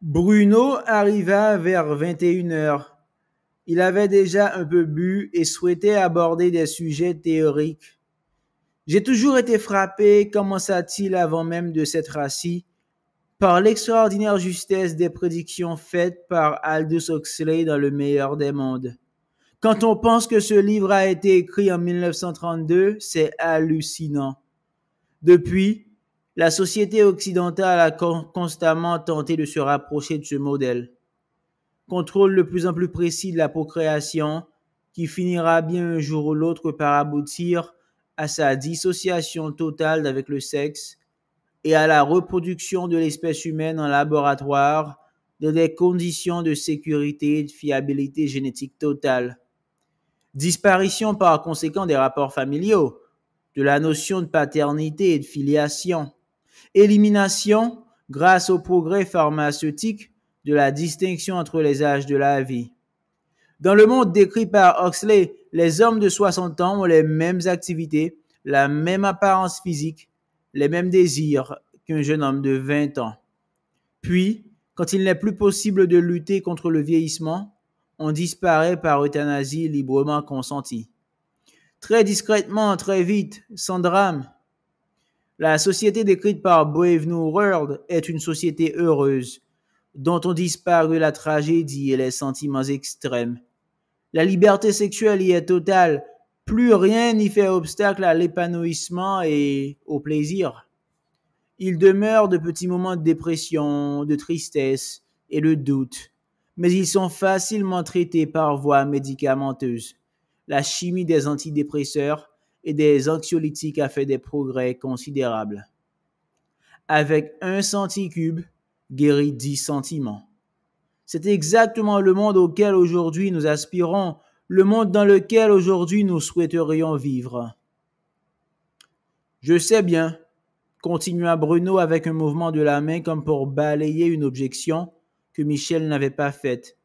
Bruno arriva vers 21 heures. Il avait déjà un peu bu et souhaitait aborder des sujets théoriques. J'ai toujours été frappé, commença-t-il avant même de s'être assis, par l'extraordinaire justesse des prédictions faites par Aldous Huxley dans Le meilleur des mondes. Quand on pense que ce livre a été écrit en 1932, c'est hallucinant. Depuis, la société occidentale a constamment tenté de se rapprocher de ce modèle. Contrôle de plus en plus précis de la procréation, qui finira bien un jour ou l'autre par aboutir à sa dissociation totale avec le sexe et à la reproduction de l'espèce humaine en laboratoire dans des conditions de sécurité et de fiabilité génétique totale. Disparition par conséquent des rapports familiaux, de la notion de paternité et de filiation. Élimination, grâce au progrès pharmaceutique, de la distinction entre les âges de la vie. Dans le monde décrit par Huxley, les hommes de 60 ans ont les mêmes activités, la même apparence physique, les mêmes désirs qu'un jeune homme de 20 ans. Puis, quand il n'est plus possible de lutter contre le vieillissement, on disparaît par euthanasie librement consentie. Très discrètement, très vite, sans drame. La société décrite par Brave New World est une société heureuse, dont ont disparu la tragédie et les sentiments extrêmes. La liberté sexuelle y est totale, plus rien n'y fait obstacle à l'épanouissement et au plaisir. Il demeure de petits moments de dépression, de tristesse et de doute, mais ils sont facilement traités par voie médicamenteuse. La chimie des antidépresseurs et des anxiolytiques a fait des progrès considérables. Avec un centicube, guérit 10 sentiments. C'est exactement le monde auquel aujourd'hui nous aspirons, le monde dans lequel aujourd'hui nous souhaiterions vivre. Je sais bien, continua Bruno avec un mouvement de la main comme pour balayer une objection que Michel n'avait pas faite,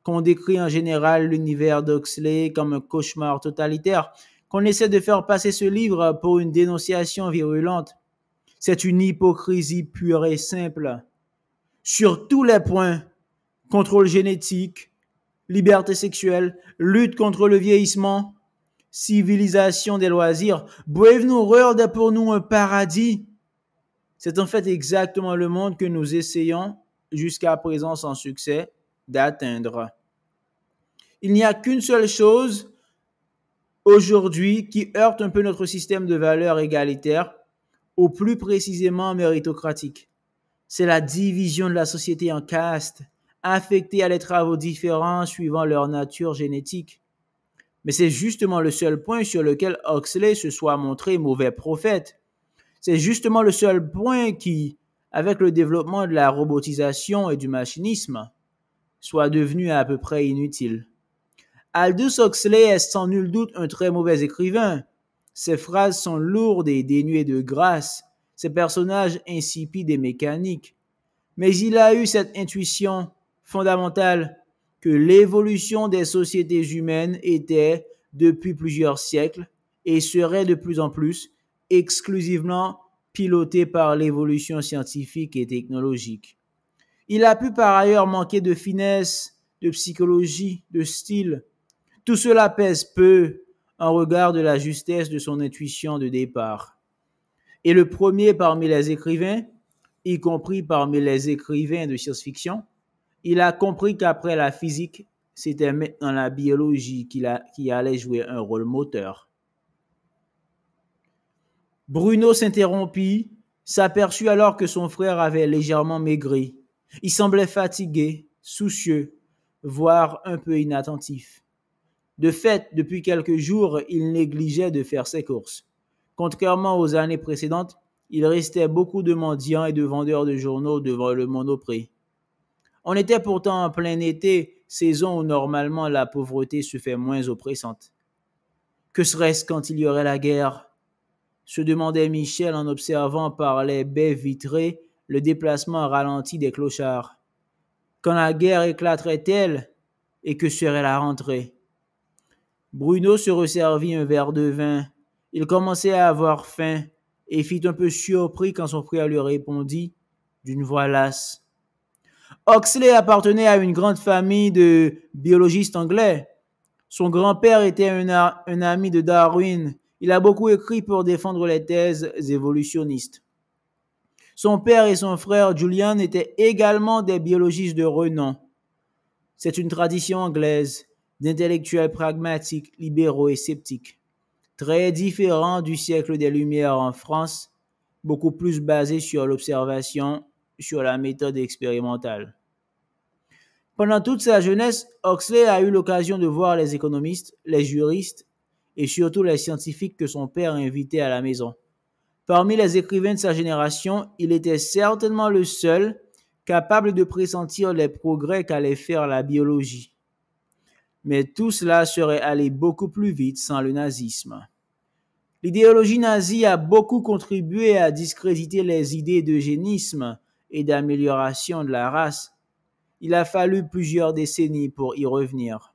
qu'on décrit en général l'univers d'Huxley comme un cauchemar totalitaire, qu'on essaie de faire passer ce livre pour une dénonciation virulente. C'est une hypocrisie pure et simple. Sur tous les points, contrôle génétique, liberté sexuelle, lutte contre le vieillissement, civilisation des loisirs, Brave New World est pour nous un paradis. C'est en fait exactement le monde que nous essayons, jusqu'à présent sans succès, d'atteindre. Il n'y a qu'une seule chose aujourd'hui qui heurte un peu notre système de valeurs égalitaires, ou plus précisément méritocratique. C'est la division de la société en castes, affectée à des travaux différents suivant leur nature génétique. Mais c'est justement le seul point sur lequel Huxley se soit montré mauvais prophète. C'est justement le seul point qui, avec le développement de la robotisation et du machinisme, soit devenu à peu près inutile. Aldous Huxley est sans nul doute un très mauvais écrivain. Ses phrases sont lourdes et dénuées de grâce, ses personnages insipides et mécaniques. Mais il a eu cette intuition fondamentale que l'évolution des sociétés humaines était, depuis plusieurs siècles, et serait de plus en plus, exclusivement pilotée par l'évolution scientifique et technologique. Il a pu par ailleurs manquer de finesse, de psychologie, de style. Tout cela pèse peu en regard de la justesse de son intuition de départ. Et le premier parmi les écrivains, y compris parmi les écrivains de science-fiction, il a compris qu'après la physique, c'était maintenant la biologie qui allait jouer un rôle moteur. Bruno s'interrompit, s'aperçut alors que son frère avait légèrement maigri. Il semblait fatigué, soucieux, voire un peu inattentif. De fait, depuis quelques jours, il négligeait de faire ses courses. Contrairement aux années précédentes, il restait beaucoup de mendiants et de vendeurs de journaux devant le Monoprix. On était pourtant en plein été, saison où normalement la pauvreté se fait moins oppressante. Que serait-ce quand il y aurait la guerre? Se demandait Michel en observant par les baies vitrées le déplacement ralenti des clochards. Quand la guerre éclaterait-elle et que serait la rentrée? Bruno se resservit un verre de vin. Il commençait à avoir faim et fit un peu surpris quand son frère lui répondit d'une voix lasse. Huxley appartenait à une grande famille de biologistes anglais. Son grand-père était un ami de Darwin. Il a beaucoup écrit pour défendre les thèses évolutionnistes. Son père et son frère Julian étaient également des biologistes de renom. C'est une tradition anglaise d'intellectuels pragmatiques, libéraux et sceptiques, très différent du siècle des Lumières en France, beaucoup plus basé sur l'observation, sur la méthode expérimentale. Pendant toute sa jeunesse, Huxley a eu l'occasion de voir les économistes, les juristes et surtout les scientifiques que son père invitait à la maison. Parmi les écrivains de sa génération, il était certainement le seul capable de pressentir les progrès qu'allait faire la biologie. Mais tout cela serait allé beaucoup plus vite sans le nazisme. L'idéologie nazie a beaucoup contribué à discréditer les idées d'eugénisme et d'amélioration de la race. Il a fallu plusieurs décennies pour y revenir.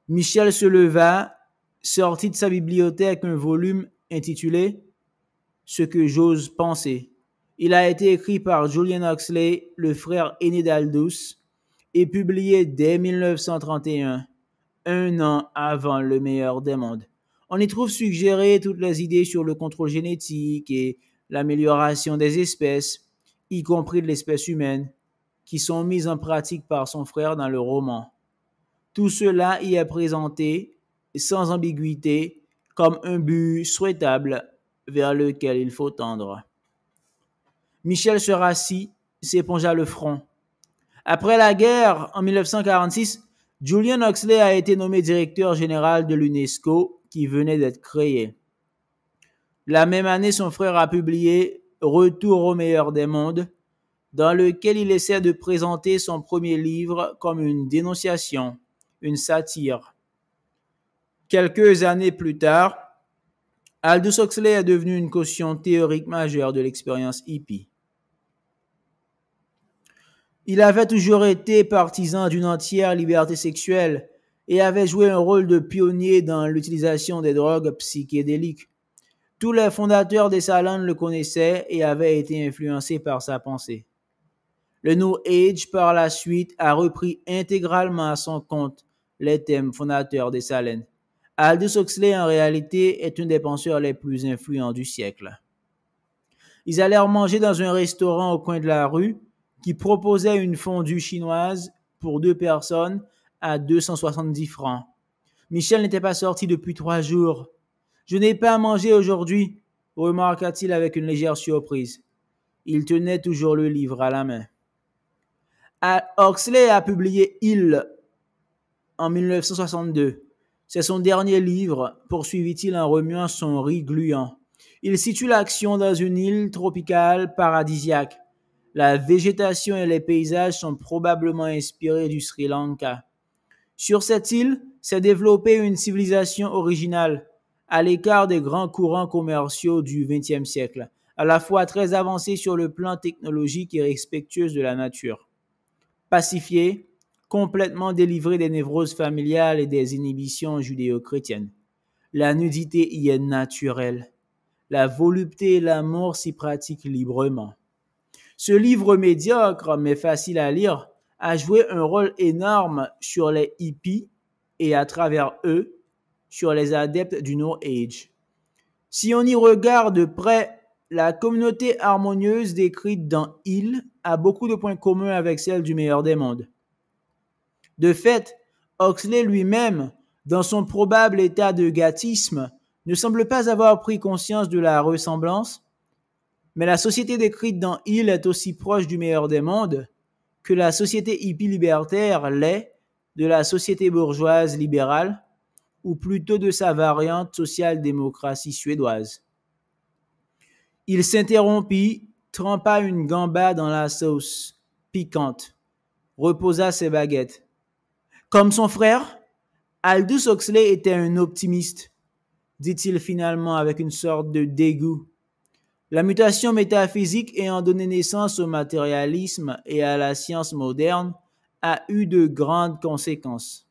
Michel se leva, sortit de sa bibliothèque un volume intitulé « Ce que j'ose penser ». Il a été écrit par Julian Huxley, le frère aîné d'Aldous, et publié dès 1931, un an avant Le meilleur des mondes. On y trouve suggérées toutes les idées sur le contrôle génétique et l'amélioration des espèces, y compris de l'espèce humaine, qui sont mises en pratique par son frère dans le roman. Tout cela y est présenté, sans ambiguïté, comme un but souhaitable vers lequel il faut tendre. Michel se rassit, s'épongea le front. Après la guerre, en 1946, Julian Huxley a été nommé directeur général de l'UNESCO qui venait d'être créé. La même année, son frère a publié Retour au meilleur des mondes, dans lequel il essaie de présenter son premier livre comme une dénonciation, une satire. Quelques années plus tard, Aldous Huxley est devenu une caution théorique majeure de l'expérience hippie. Il avait toujours été partisan d'une entière liberté sexuelle et avait joué un rôle de pionnier dans l'utilisation des drogues psychédéliques. Tous les fondateurs des salons le connaissaient et avaient été influencés par sa pensée. Le New Age, par la suite, a repris intégralement à son compte les thèmes fondateurs des Salins. Aldous Huxley, en réalité, est un des penseurs les plus influents du siècle. Ils allèrent manger dans un restaurant au coin de la rue qui proposait une fondue chinoise pour 2 personnes à 270 francs. Michel n'était pas sorti depuis 3 jours. « Je n'ai pas à manger aujourd'hui », remarqua-t-il avec une légère surprise. Il tenait toujours le livre à la main. Huxley a publié Il en 1962. C'est son dernier livre, poursuivit-il en remuant son riz gluant. Il situe l'action dans une île tropicale paradisiaque. La végétation et les paysages sont probablement inspirés du Sri Lanka. Sur cette île s'est développée une civilisation originale, à l'écart des grands courants commerciaux du XXe siècle, à la fois très avancée sur le plan technologique et respectueuse de la nature. Pacifiée, complètement délivrée des névroses familiales et des inhibitions judéo-chrétiennes. La nudité y est naturelle. La volupté et l'amour s'y pratiquent librement. Ce livre médiocre, mais facile à lire, a joué un rôle énorme sur les hippies et à travers eux, sur les adeptes du New Age. Si on y regarde de près, la communauté harmonieuse décrite dans Il a beaucoup de points communs avec celle du meilleur des mondes. De fait, Huxley lui-même, dans son probable état de gâtisme, ne semble pas avoir pris conscience de la ressemblance, mais la société décrite dans Il est aussi proche du meilleur des mondes que la société hippie libertaire l'est de la société bourgeoise libérale, ou plutôt de sa variante social-démocratie suédoise. Il s'interrompit, trempa une gamba dans la sauce piquante, reposa ses baguettes. Comme son frère, Aldous Huxley était un optimiste, dit-il finalement avec une sorte de dégoût. La mutation métaphysique ayant donné naissance au matérialisme et à la science moderne a eu de grandes conséquences.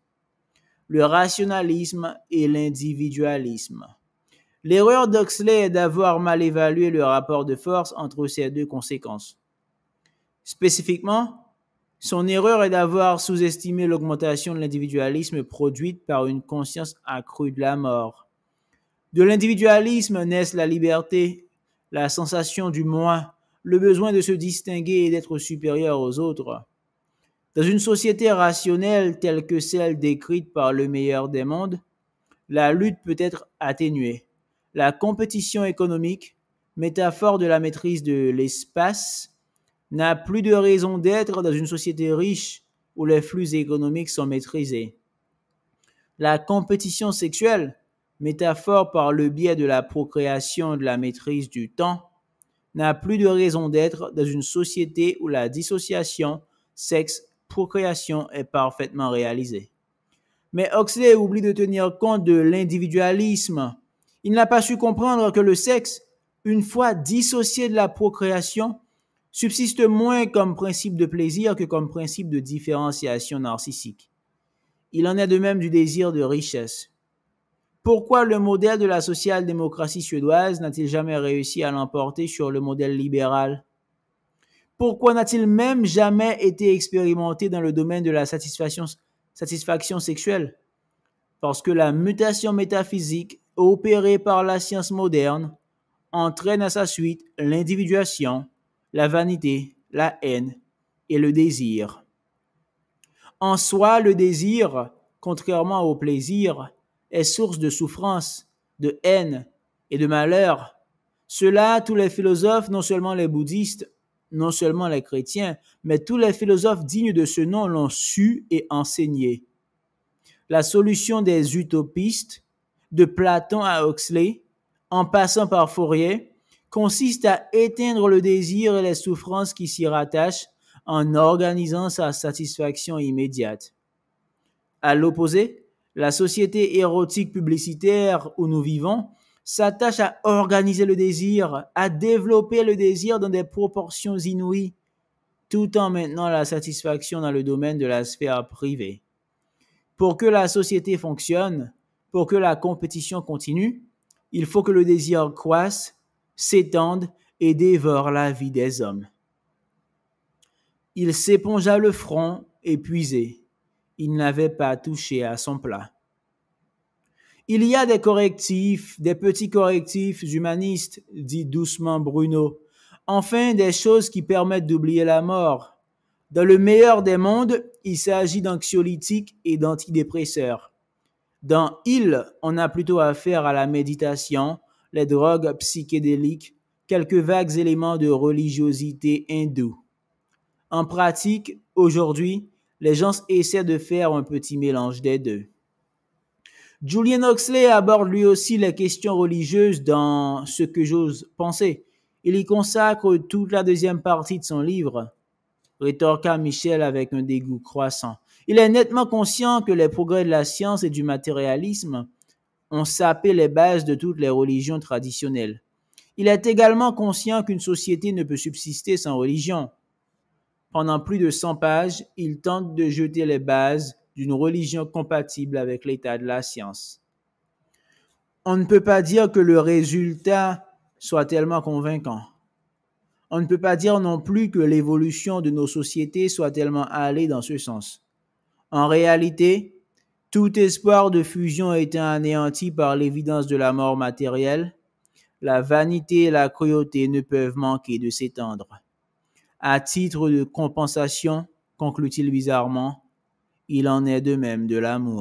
Le rationalisme et l'individualisme. L'erreur d'Huxley est d'avoir mal évalué le rapport de force entre ces deux conséquences. Spécifiquement, son erreur est d'avoir sous-estimé l'augmentation de l'individualisme produite par une conscience accrue de la mort. De l'individualisme naissent la liberté, la sensation du moi, le besoin de se distinguer et d'être supérieur aux autres. Dans une société rationnelle telle que celle décrite par le meilleur des mondes, la lutte peut être atténuée. La compétition économique, métaphore de la maîtrise de l'espace, n'a plus de raison d'être dans une société riche où les flux économiques sont maîtrisés. La compétition sexuelle, métaphore par le biais de la procréation et de la maîtrise du temps, n'a plus de raison d'être dans une société où la dissociation sexe-procréation est parfaitement réalisée. Mais Huxley oublie de tenir compte de l'individualisme. Il n'a pas su comprendre que le sexe, une fois dissocié de la procréation, subsiste moins comme principe de plaisir que comme principe de différenciation narcissique. Il en est de même du désir de richesse. Pourquoi le modèle de la social-démocratie suédoise n'a-t-il jamais réussi à l'emporter sur le modèle libéral? Pourquoi n'a-t-il même jamais été expérimenté dans le domaine de la satisfaction sexuelle? Parce que la mutation métaphysique opérée par la science moderne entraîne à sa suite l'individuation, la vanité, la haine et le désir. En soi, le désir, contrairement au plaisir, est source de souffrance, de haine et de malheur. Cela, tous les philosophes, non seulement les bouddhistes, non seulement les chrétiens, mais tous les philosophes dignes de ce nom l'ont su et enseigné. La solution des utopistes, de Platon à Huxley, en passant par Fourier, consiste à éteindre le désir et les souffrances qui s'y rattachent en organisant sa satisfaction immédiate. À l'opposé, la société érotique publicitaire où nous vivons s'attache à organiser le désir, à développer le désir dans des proportions inouïes, tout en maintenant la satisfaction dans le domaine de la sphère privée. Pour que la société fonctionne, pour que la compétition continue, il faut que le désir croisse, s'étende et dévore la vie des hommes. Il s'épongea le front, épuisé. Il n'avait pas touché à son plat. Il y a des correctifs, des petits correctifs humanistes, dit doucement Bruno. Enfin, des choses qui permettent d'oublier la mort. Dans le meilleur des mondes, il s'agit d'anxiolytiques et d'antidépresseurs. Dans Il, on a plutôt affaire à la méditation, les drogues psychédéliques, quelques vagues éléments de religiosité hindoue. En pratique, aujourd'hui, les gens essaient de faire un petit mélange des deux. Julian Huxley aborde lui aussi les questions religieuses dans Ce que j'ose penser. Il y consacre toute la deuxième partie de son livre, rétorqua Michel avec un dégoût croissant. Il est nettement conscient que les progrès de la science et du matérialisme ont sapé les bases de toutes les religions traditionnelles. Il est également conscient qu'une société ne peut subsister sans religion. Pendant plus de 100 pages, il tente de jeter les bases d'une religion compatible avec l'état de la science. On ne peut pas dire que le résultat soit tellement convaincant. On ne peut pas dire non plus que l'évolution de nos sociétés soit tellement allée dans ce sens. En réalité, tout espoir de fusion a été anéanti par l'évidence de la mort matérielle. La vanité et la cruauté ne peuvent manquer de s'étendre. À titre de compensation, conclut-il bizarrement, il en est de même de l'amour.